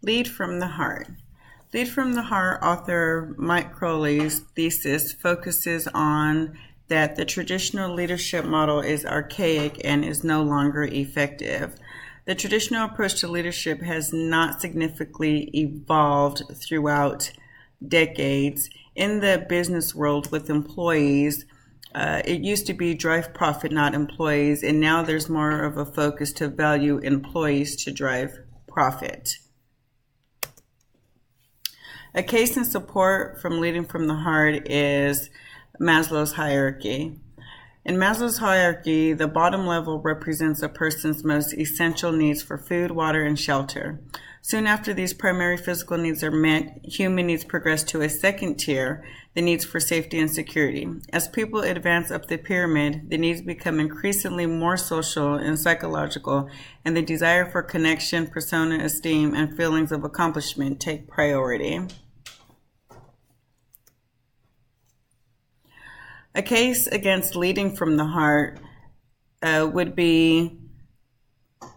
Lead from the Heart. Lead from the Heart author Mike Crowley's thesis focuses on that the traditional leadership model is archaic and is no longer effective. The traditional approach to leadership has not significantly evolved throughout decades. In the business world with employees, it used to be drive profit, not employees, and now there's more of a focus to value employees to drive profit. A case in support from Leading from the Heart is Maslow's hierarchy. In Maslow's hierarchy, the bottom level represents a person's most essential needs for food, water, and shelter. Soon after these primary physical needs are met, human needs progress to a second tier, the needs for safety and security. As people advance up the pyramid, the needs become increasingly more social and psychological, and the desire for connection, persona, esteem, and feelings of accomplishment take priority. A case against leading from the heart would be,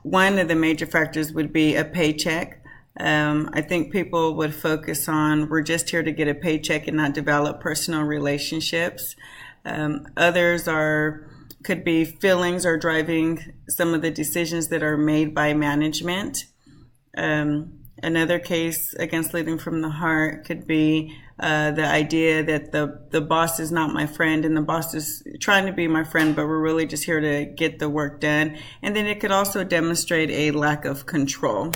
one of the major factors would be a paycheck. I think people would focus on, we're just here to get a paycheck and not develop personal relationships. Others could be feelings or driving some of the decisions that are made by management. Another case against leading from the heart could be the idea that the boss is not my friend and the boss is trying to be my friend, but we're really just here to get the work done. And then it could also demonstrate a lack of control.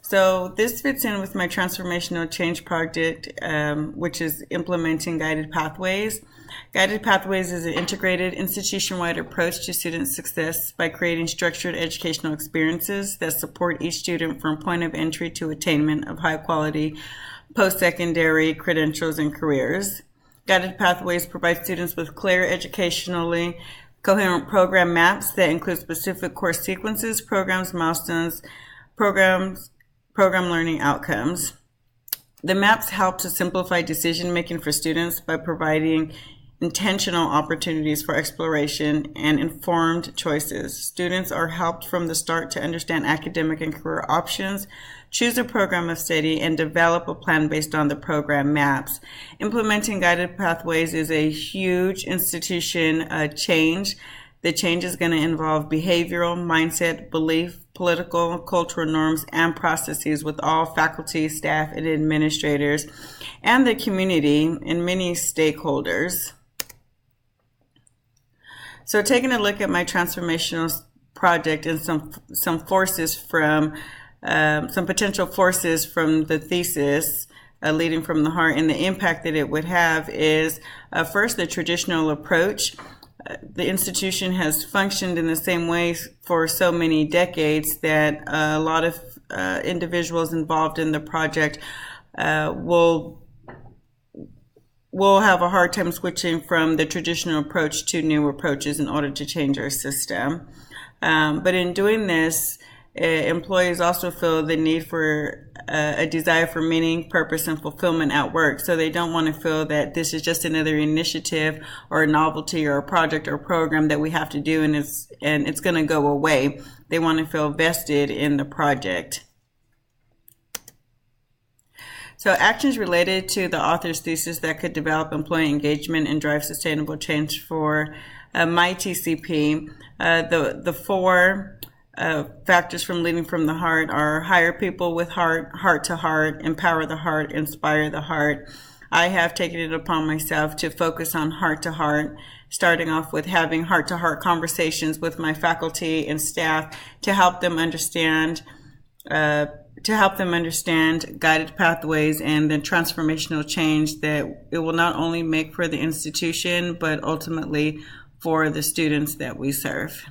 So this fits in with my transformational change project, which is implementing guided pathways. Guided Pathways is an integrated institution-wide approach to student success by creating structured educational experiences that support each student from point of entry to attainment of high-quality post-secondary credentials and careers. Guided Pathways provide students with clear, educationally coherent program maps that include specific course sequences, programs, milestones, program learning outcomes. The maps help to simplify decision-making for students by providing intentional opportunities for exploration and informed choices. Students are helped from the start to understand academic and career options, choose a program of study, and develop a plan based on the program maps. Implementing guided pathways is a huge institution change. The change is going to involve behavioral, mindset, belief, political, cultural norms, and processes with all faculty, staff, and administrators, and the community and many stakeholders. So taking a look at my transformational project and some forces from, some potential forces from the thesis, Leading from the Heart, and the impact that it would have is, first, the traditional approach. The institution has functioned in the same way for so many decades that a lot of individuals involved in the project will have a hard time switching from the traditional approach to new approaches in order to change our system. But in doing this, employees also feel the need for a desire for meaning, purpose, and fulfillment at work. So they don't want to feel that this is just another initiative or a novelty or a project or program that we have to do and it's going to go away. They want to feel vested in the project. So actions related to the author's thesis that could develop employee engagement and drive sustainable change for my TCP. The four factors from Leading from the Heart are hire people with heart to heart, empower the heart, inspire the heart. I have taken it upon myself to focus on heart to heart, starting off with having heart to heart conversations with my faculty and staff to help them understand guided pathways and the transformational change that it will not only make for the institution, but ultimately for the students that we serve.